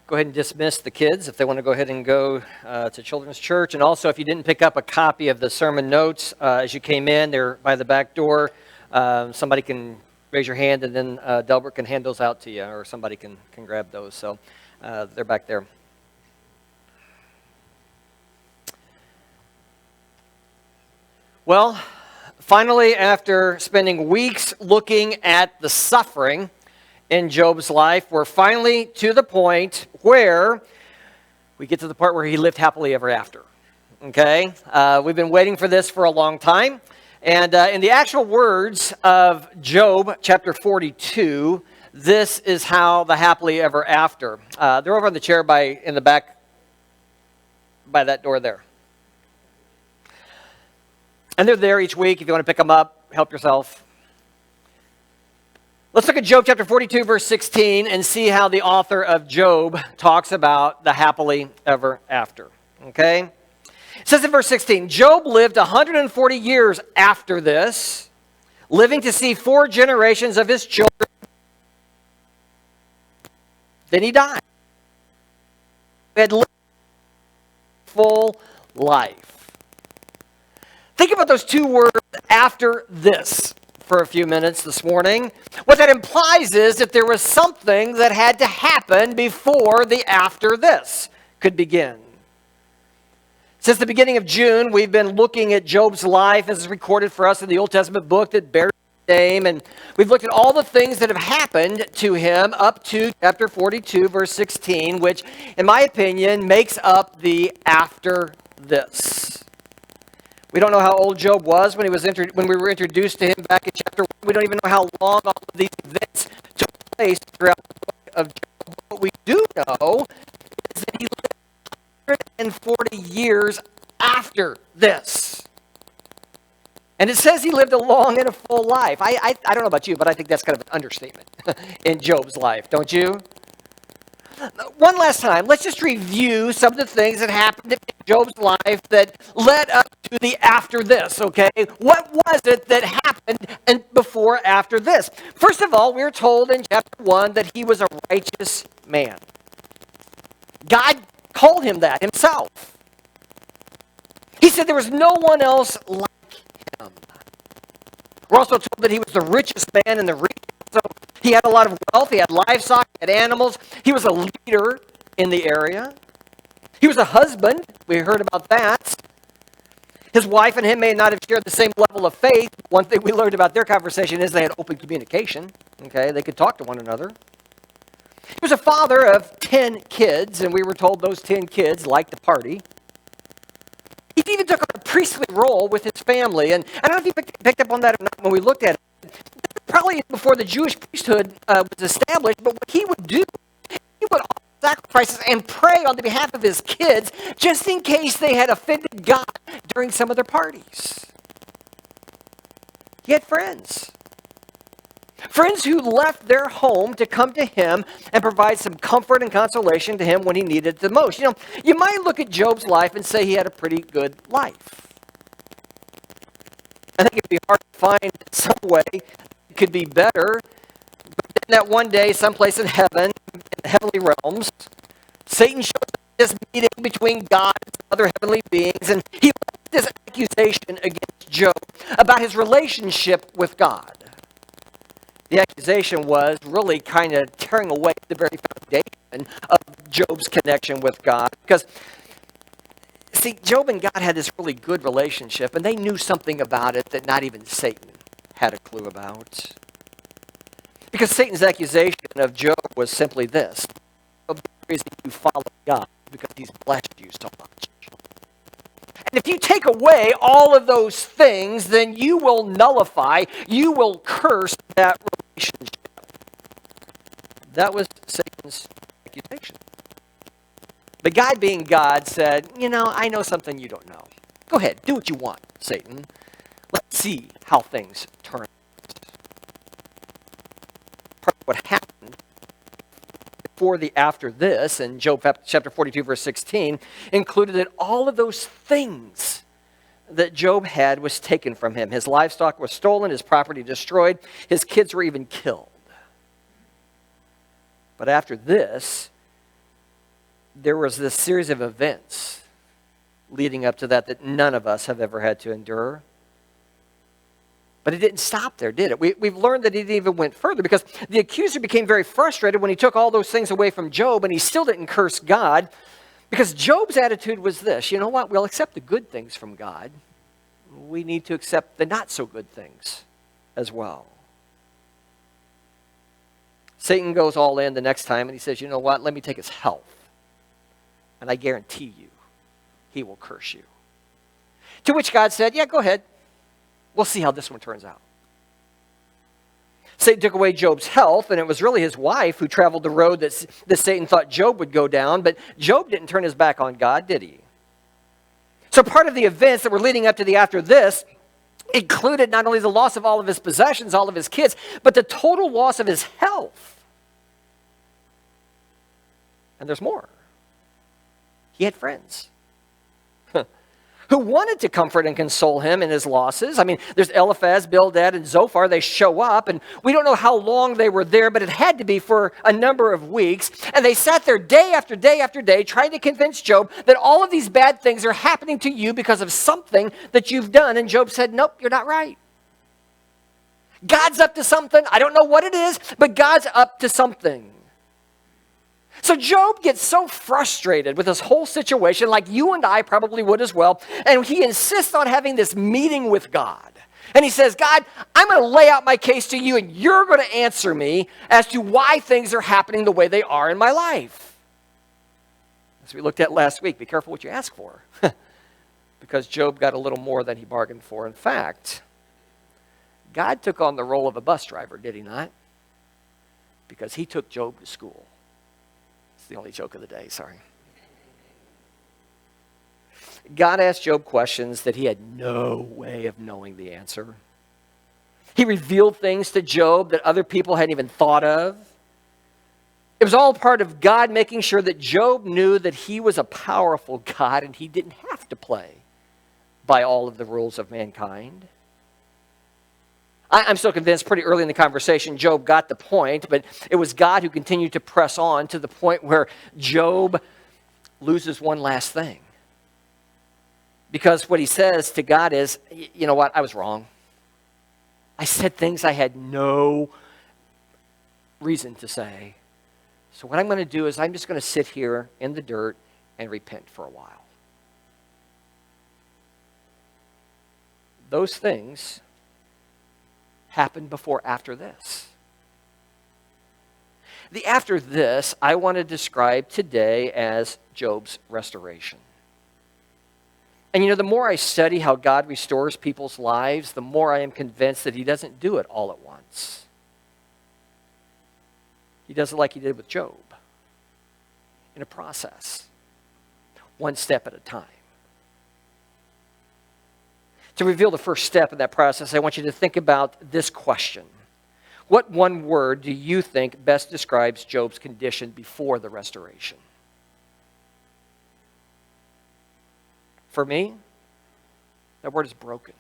go ahead and dismiss the kids if they want to go ahead and go to Children's Church. And also, if you didn't pick up a copy of the sermon notes as you came in, they're by the back door. Somebody can raise your hand, and then Delbert can hand those out to you, or somebody can grab those. So they're back there. Well, finally, after spending weeks looking at the suffering in Job's life, we're finally to the point where we get to the part where he lived happily ever after. Okay? We've been waiting for this for a long time. And in the actual words of Job chapter 42, this is how the happily ever after. They're over on the chair in the back by that door there. And they're there each week. If you want to pick them up, help yourself. Let's look at Job chapter 42, verse 16, and see how the author of Job talks about the happily ever after. Okay? It says in verse 16, Job lived 140 years after this, living to see 4 generations of his children. Then he died. He had lived a full life. Think about those 2 words, after this, for a few minutes this morning. What that implies is that there was something that had to happen before the after this could begin. Since the beginning of June, we've been looking at Job's life as recorded for us in the Old Testament book that bears his name. And we've looked at all the things that have happened to him up to chapter 42, verse 16, which, in my opinion, makes up the after this. We don't know how old Job was when we were introduced to him back in chapter 1. We don't even know how long all of these events took place throughout the book of Job. What we do know is that he lived 140 years after this. And it says he lived a long and a full life. I don't know about you, but I think that's kind of an understatement in Job's life, don't you? One last time, let's just review some of the things that happened in Job's life that led up to the after this, okay? What was it that happened before after this? First of all, we're told in chapter 1 that he was a righteous man. God called him that himself. He said there was no one else like him. We're also told that he was the richest man in the region. So he had a lot of wealth, he had livestock, he had animals. He was a leader in the area. He was a husband. We heard about that. His wife and him may not have shared the same level of faith. One thing we learned about their conversation is they had open communication. Okay, they could talk to one another. He was a father of 10 kids, and we were told those 10 kids liked to party. He even took on a priestly role with his family. And I don't know if you picked up on that or not when we looked at it. Probably before the Jewish priesthood was established, but what he would do, he would offer sacrifices and pray on the behalf of his kids just in case they had offended God during some of their parties. He had friends. Friends who left their home to come to him and provide some comfort and consolation to him when he needed it the most. You know, you might look at Job's life and say he had a pretty good life. I think it'd be hard to find some way it could be better. But then that one day, someplace in heaven, in the heavenly realms, Satan shows up this meeting between God and other heavenly beings, and he launched this accusation against Job about his relationship with God. The accusation was really kind of tearing away the very foundation of Job's connection with God. Because, see, Job and God had this really good relationship, and they knew something about it that not even Satan had a clue about. Because Satan's accusation of Job was simply this: the reason you follow God is because he's blessed you so much. And if you take away all of those things, then you will nullify, you will curse that relationship. That was Satan's accusation. But God, being God, said, you know, I know something you don't know. Go ahead, do what you want, Satan. Let's see how things turn out. Part of what happened before the after this, in Job chapter 42, verse 16, included that all of those things that Job had was taken from him. His livestock was stolen, his property destroyed, his kids were even killed. But after this, there was this series of events leading up to that none of us have ever had to endure. But it didn't stop there, did it? We've learned that it even went further because the accuser became very frustrated when he took all those things away from Job, and he still didn't curse God because Job's attitude was this: you know what? We'll accept the good things from God. We need to accept the not so good things as well. Satan goes all in the next time and he says, you know what? Let me take his health. And I guarantee you, he will curse you. To which God said, yeah, go ahead. We'll see how this one turns out. Satan took away Job's health, and it was really his wife who traveled the road that Satan thought Job would go down, but Job didn't turn his back on God, did he? So part of the events that were leading up to the after this included not only the loss of all of his possessions, all of his kids, but the total loss of his health. And there's more. He had friends who wanted to comfort and console him in his losses. I mean, there's Eliphaz, Bildad, and Zophar. They show up, and we don't know how long they were there, but it had to be for a number of weeks. And they sat there day after day after day trying to convince Job that all of these bad things are happening to you because of something that you've done. And Job said, nope, you're not right. God's up to something. I don't know what it is, but God's up to something. So Job gets so frustrated with this whole situation, like you and I probably would as well, and he insists on having this meeting with God. And he says, God, I'm going to lay out my case to you, and you're going to answer me as to why things are happening the way they are in my life. As we looked at last week, be careful what you ask for, because Job got a little more than he bargained for. In fact, God took on the role of a bus driver, did he not? Because he took Job to school. The only joke of the day, sorry. God asked Job questions that he had no way of knowing the answer. He revealed things to Job that other people hadn't even thought of. It was all part of God making sure that Job knew that he was a powerful God and he didn't have to play by all of the rules of mankind. I'm still convinced pretty early in the conversation Job got the point, but it was God who continued to press on to the point where Job loses one last thing. Because what he says to God is, you know what, I was wrong. I said things I had no reason to say. So what I'm going to do is I'm just going to sit here in the dirt and repent for a while. Those things happened before after this. The after this, I want to describe today as Job's restoration. And you know, the more I study how God restores people's lives, the more I am convinced that he doesn't do it all at once. He does it like he did with Job, in a process, one step at a time. To reveal the first step in that process, I want you to think about this question. What one word do you think best describes Job's condition before the restoration? For me, that word is broken.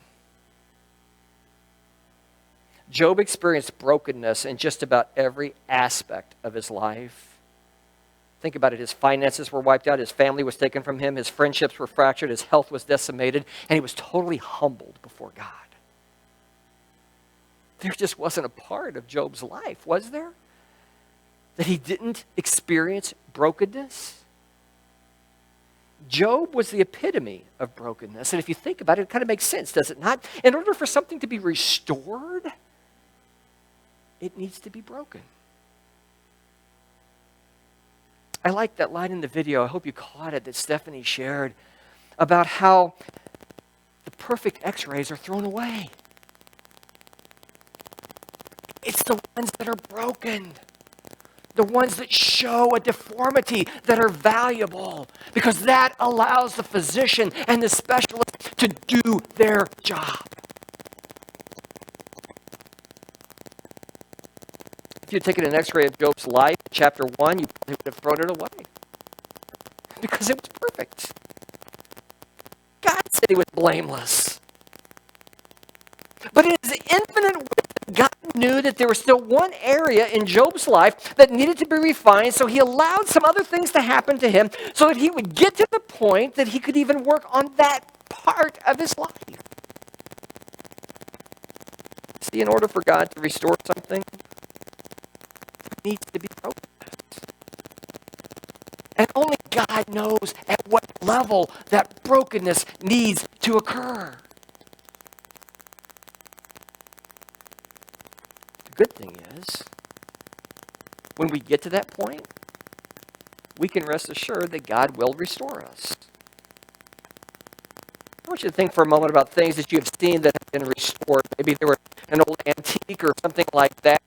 Job experienced brokenness in just about every aspect of his life. Think about it. His finances were wiped out. His family was taken from him. His friendships were fractured. His health was decimated. And he was totally humbled before God. There just wasn't a part of Job's life, was there? That he didn't experience brokenness? Job was the epitome of brokenness. And if you think about it, it kind of makes sense, does it not? In order for something to be restored, it needs to be broken. I like that line in the video, I hope you caught it, that Stephanie shared about how the perfect x-rays are thrown away. It's the ones that are broken, the ones that show a deformity that are valuable, because that allows the physician and the specialist to do their job. If you'd taken an x-ray of Job's life, chapter 1, you probably would have thrown it away. Because it was perfect. God said he was blameless. But in his infinite wisdom, God knew that there was still one area in Job's life that needed to be refined, so he allowed some other things to happen to him so that he would get to the point that he could even work on that part of his life. See, in order for God to restore something, it needs to be broken. And only God knows at what level that brokenness needs to occur. The good thing is, when we get to that point, we can rest assured that God will restore us. I want you to think for a moment about things that you have seen that have been restored. Maybe they were an old antique or something like that.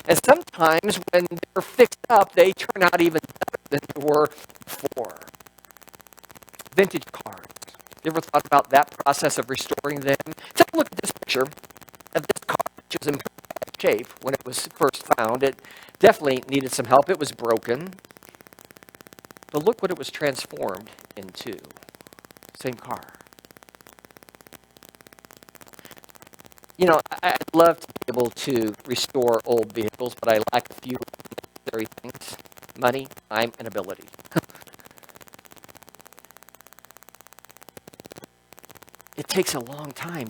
And sometimes when they're fixed up, they turn out even better than they were before. Vintage cars. You ever thought about that process of restoring them? Take a look at this picture of this car, which was in bad shape when it was first found. It definitely needed some help. It was broken. But look what it was transformed into. Same car. You know, I'd love to be able to restore old vehicles, but I lack a few necessary things: money, time, and ability. It takes a long time.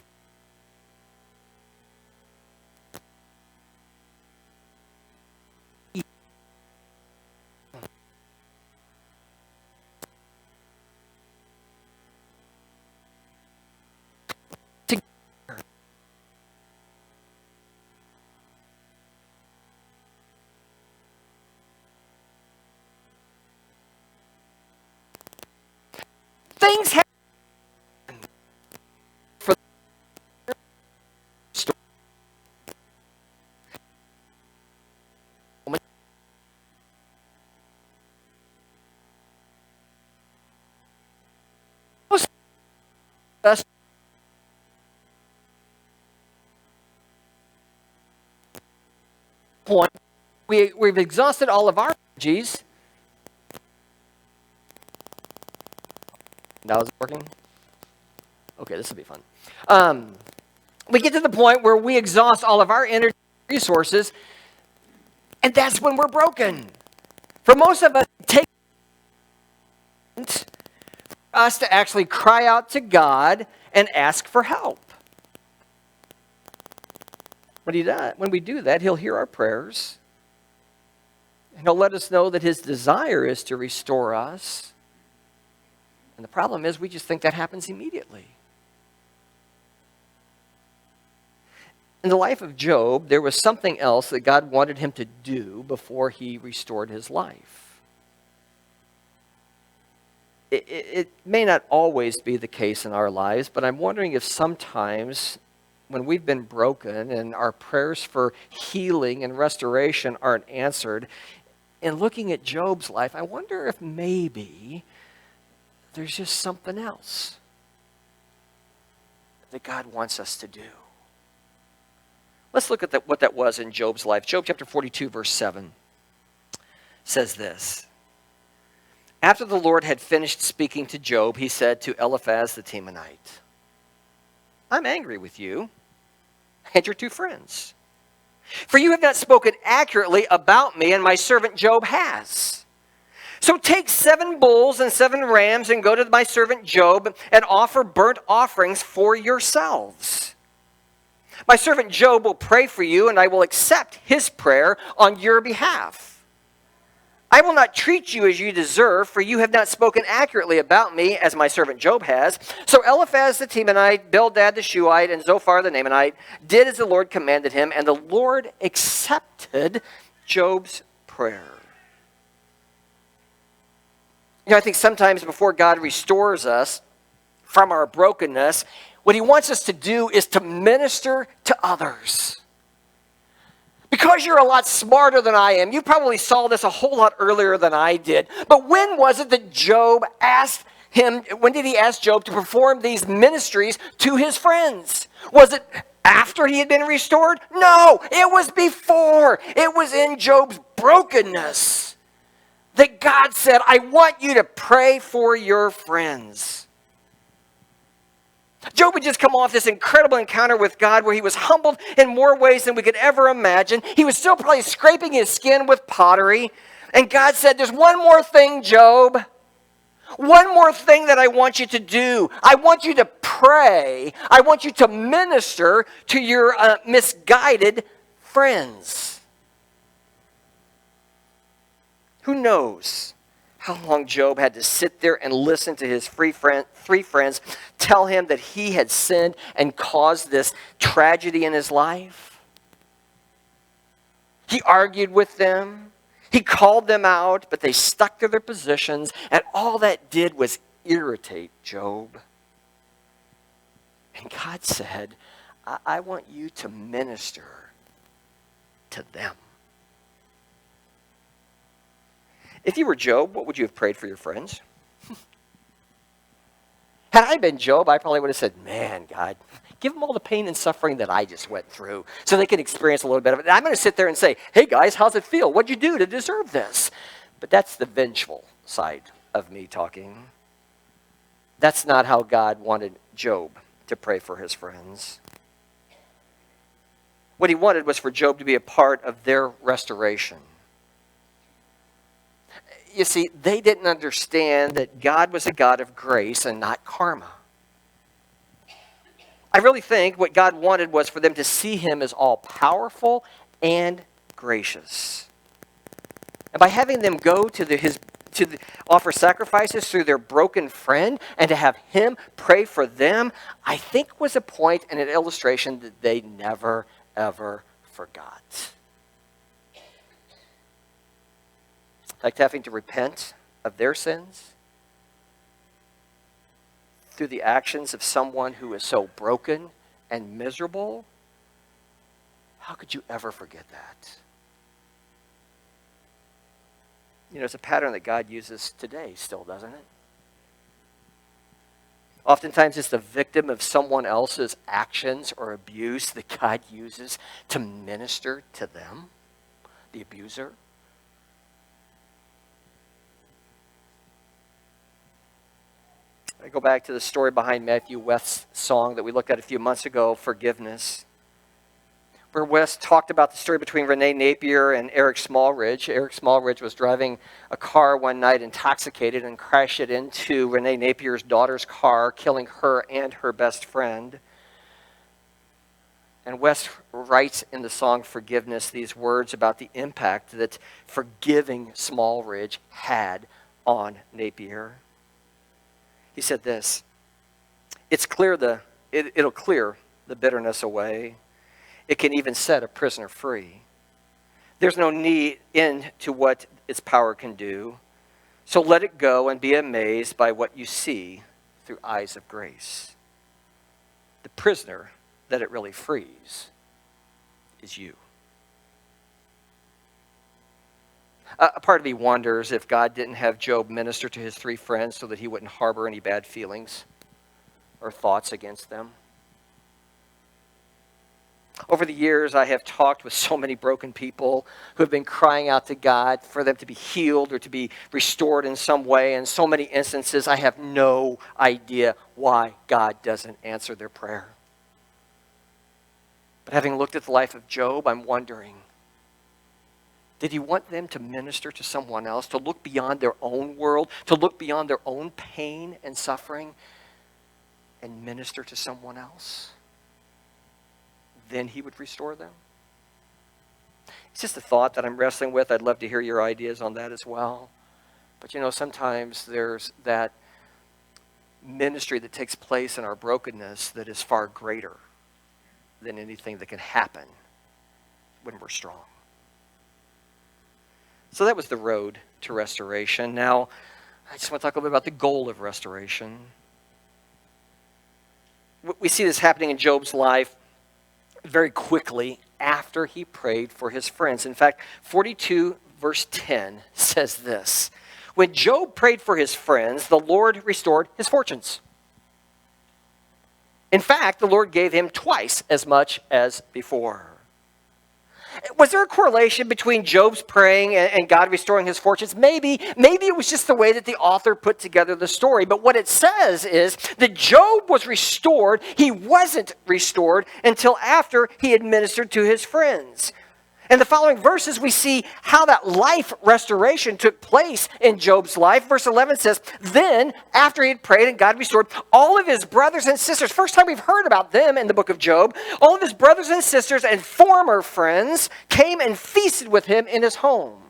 Things happen for the best point. We've exhausted all of our energies. Now is it working? Okay, this will be fun. We get to the point where we exhaust all of our energy resources, and that's when we're broken. For most of us, it takes us to actually cry out to God and ask for help. When we do that, He'll hear our prayers, and He'll let us know that His desire is to restore us. And the problem is, we just think that happens immediately. In the life of Job, there was something else that God wanted him to do before He restored his life. It may not always be the case in our lives, but I'm wondering if sometimes when we've been broken and our prayers for healing and restoration aren't answered, in looking at Job's life, I wonder if maybe there's just something else that God wants us to do. Let's look at what that was in Job's life. Job chapter 42, verse 7 says this. After the Lord had finished speaking to Job, He said to Eliphaz the Temanite, I'm angry with you and your two friends, for you have not spoken accurately about me, and my servant Job has. So take 7 bulls and 7 rams and go to my servant Job and offer burnt offerings for yourselves. My servant Job will pray for you, and I will accept his prayer on your behalf. I will not treat you as you deserve, for you have not spoken accurately about me, as my servant Job has. So Eliphaz the Temanite, Bildad the Shuhite, and Zophar the Naamanite did as the Lord commanded him, and the Lord accepted Job's prayer. You know, I think sometimes before God restores us from our brokenness, what He wants us to do is to minister to others. Because you're a lot smarter than I am, you probably saw this a whole lot earlier than I did. But when was it that when did He ask Job to perform these ministries to his friends? Was it after he had been restored? No, it was before. It was in Job's brokenness that God said, I want you to pray for your friends. Job had just come off this incredible encounter with God where he was humbled in more ways than we could ever imagine. He was still probably scraping his skin with pottery. And God said, there's one more thing, Job. One more thing that I want you to do. I want you to pray. I want you to minister to your misguided friends. Who knows how long Job had to sit there and listen to his three friends tell him that he had sinned and caused this tragedy in his life? He argued with them. He called them out, but they stuck to their positions, and all that did was irritate Job. And God said, I want you to minister to them. If you were Job, what would you have prayed for your friends? Had I been Job, I probably would have said, man, God, give them all the pain and suffering that I just went through so they can experience a little bit of it. And I'm going to sit there and say, hey, guys, how's it feel? What'd you do to deserve this? But that's the vengeful side of me talking. That's not how God wanted Job to pray for his friends. What he wanted was for Job to be a part of their restoration. You see, they didn't understand that God was a God of grace and not karma. I really think what God wanted was for them to see him as all-powerful and gracious. And by having them go to offer sacrifices through their broken friend and to have him pray for them, I think was a point and an illustration that they never, ever forgot. Like having to repent of their sins through the actions of someone who is so broken and miserable. How could you ever forget that? You know, it's a pattern that God uses today still, doesn't it? Oftentimes it's the victim of someone else's actions or abuse that God uses to minister to them, the abuser. I go back to the story behind Matthew West's song that we looked at a few months ago, Forgiveness, where West talked about the story between Renee Napier and Eric Smallridge. Eric Smallridge was driving a car one night intoxicated and crashed it into Renee Napier's daughter's car, killing her and her best friend. And West writes in the song Forgiveness these words about the impact that forgiving Smallridge had on Napier. He said this, it'll clear the bitterness away. It can even set a prisoner free. There's no end to what its power can do. So let it go and be amazed by what you see through eyes of grace. The prisoner that it really frees is you. A part of me wonders if God didn't have Job minister to his three friends so that he wouldn't harbor any bad feelings or thoughts against them. Over the years, I have talked with so many broken people who have been crying out to God for them to be healed or to be restored in some way. In so many instances, I have no idea why God doesn't answer their prayer. But having looked at the life of Job, I'm wondering, did he want them to minister to someone else, to look beyond their own world, to look beyond their own pain and suffering and minister to someone else? Then he would restore them? It's just a thought that I'm wrestling with. I'd love to hear your ideas on that as well. But you know, sometimes there's that ministry that takes place in our brokenness that is far greater than anything that can happen when we're strong. So that was the road to restoration. Now, I just want to talk a little bit about the goal of restoration. We see this happening in Job's life very quickly after he prayed for his friends. In fact, 42 verse 10 says this: when Job prayed for his friends, the Lord restored his fortunes. In fact, the Lord gave him twice as much as before. Was there a correlation between Job's praying and God restoring his fortunes? Maybe. Maybe it was just the way that the author put together the story. But what it says is that Job was restored. He wasn't restored until after he had ministered to his friends. In the following verses, we see how that life restoration took place in Job's life. Verse 11 says, then, after he had prayed and God restored, all of his brothers and sisters, first time we've heard about them in the book of Job, all of his brothers and sisters and former friends came and feasted with him in his home.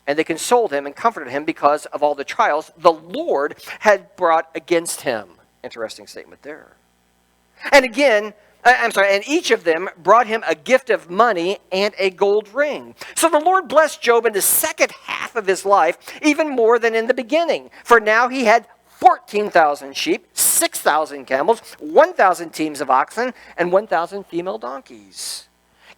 And they consoled him and comforted him because of all the trials the Lord had brought against him. Interesting statement there. And each of them brought him a gift of money and a gold ring. So the Lord blessed Job in the second half of his life, even more than in the beginning. For now he had 14,000 sheep, 6,000 camels, 1,000 teams of oxen, and 1,000 female donkeys.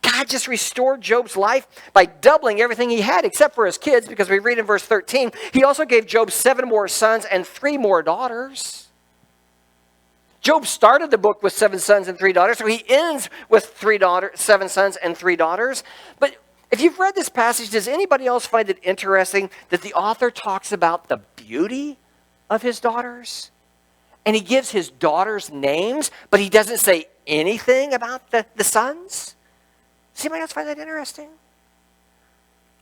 God just restored Job's life by doubling everything he had, except for his kids, because we read in verse 13, he also gave Job 7 more sons and 3 more daughters. Job started the book with 7 sons and 3 daughters, so he ends with 7 sons and 3 daughters. But if you've read this passage, does anybody else find it interesting that the author talks about the beauty of his daughters? And he gives his daughters names, but he doesn't say anything about the sons? Does anybody else find that interesting?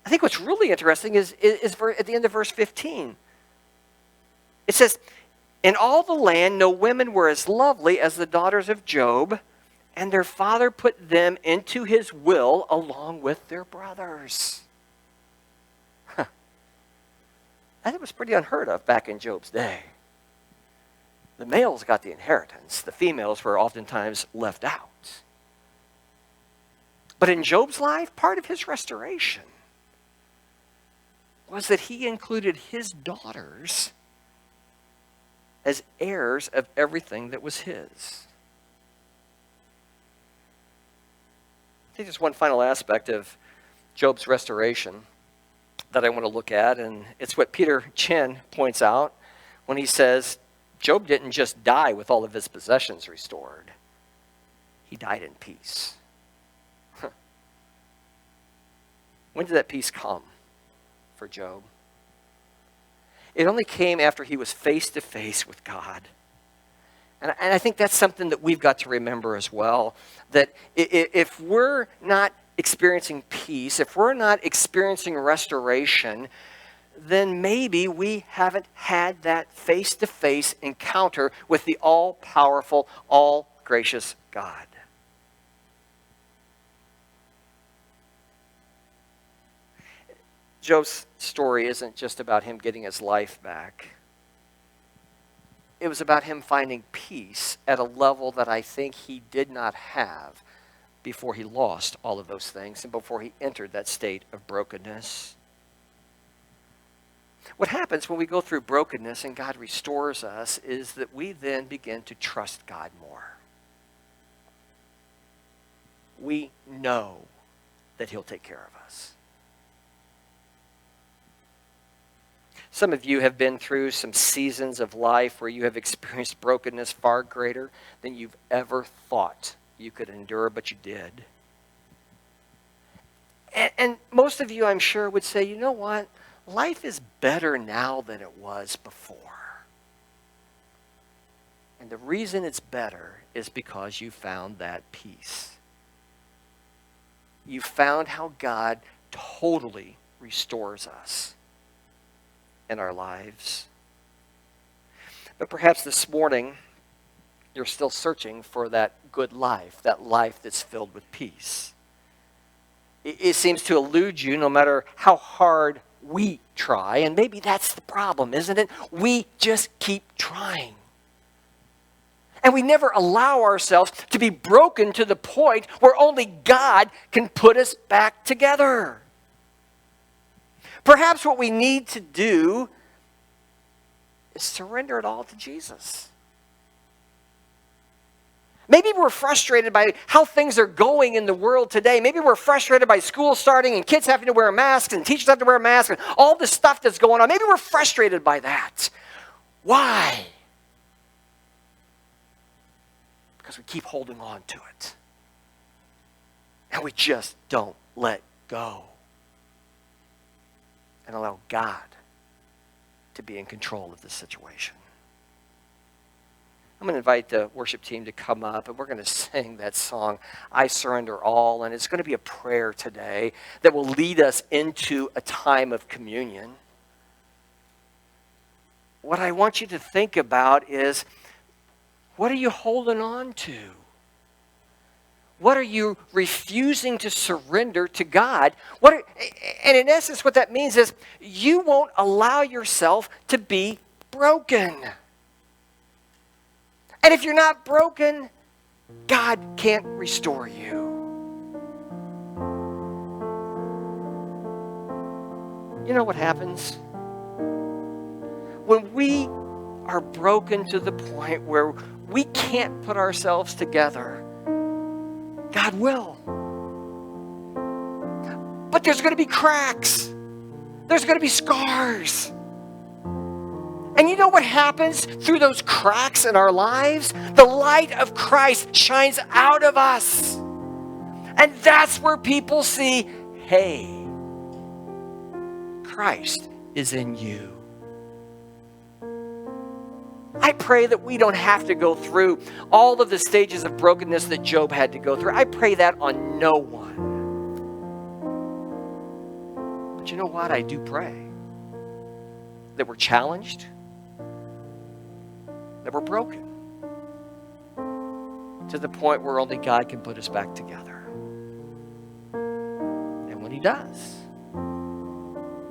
I think what's really interesting is at the end of verse 15. It says, in all the land, no women were as lovely as the daughters of Job, and their father put them into his will along with their brothers. That was pretty unheard of back in Job's day. The males got the inheritance. The females were oftentimes left out. But in Job's life, part of his restoration was that he included his daughters as heirs of everything that was his. I think there's one final aspect of Job's restoration that I want to look at, and it's what Peter Chin points out when he says, Job didn't just die with all of his possessions restored. He died in peace. When did that peace come for Job? It only came after he was face to face with God. And I think that's something that we've got to remember as well, that if we're not experiencing peace, if we're not experiencing restoration, then maybe we haven't had that face-to-face encounter with the all-powerful, all-gracious God. Job's story isn't just about him getting his life back. It was about him finding peace at a level that I think he did not have before he lost all of those things and before he entered that state of brokenness. What happens when we go through brokenness and God restores us is that we then begin to trust God more. We know that he'll take care of us. Some of you have been through some seasons of life where you have experienced brokenness far greater than you've ever thought you could endure, but you did. And most of you, I'm sure, would say, you know what? Life is better now than it was before. And the reason it's better is because you found that peace. You found how God totally restores us in our lives. But perhaps this morning, you're still searching for that good life, that life that's filled with peace. It seems to elude you no matter how hard we try, and maybe that's the problem, isn't it? We just keep trying. And we never allow ourselves to be broken to the point where only God can put us back together. Perhaps what we need to do is surrender it all to Jesus. Maybe we're frustrated by how things are going in the world today. Maybe we're frustrated by school starting and kids having to wear masks and teachers have to wear masks and all this stuff that's going on. Maybe we're frustrated by that. Why? Because we keep holding on to it. And we just don't let go and allow God to be in control of the situation. I'm going to invite the worship team to come up, and we're going to sing that song, I Surrender All. And it's going to be a prayer today that will lead us into a time of communion. What I want you to think about is, what are you holding on to? What are you refusing to surrender to God? And in essence, what that means is you won't allow yourself to be broken. And if you're not broken, God can't restore you. You know what happens? When we are broken to the point where we can't put ourselves together, God will. But there's going to be cracks. There's going to be scars. And you know what happens through those cracks in our lives? The light of Christ shines out of us. And that's where people see, hey, Christ is in you. I pray that we don't have to go through all of the stages of brokenness that Job had to go through. I pray that on no one. But you know what? I do pray that we're challenged, that we're broken, to the point where only God can put us back together. And when He does,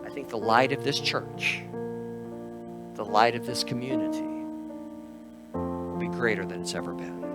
I think the light of this church, the light of this community, will be greater than it's ever been.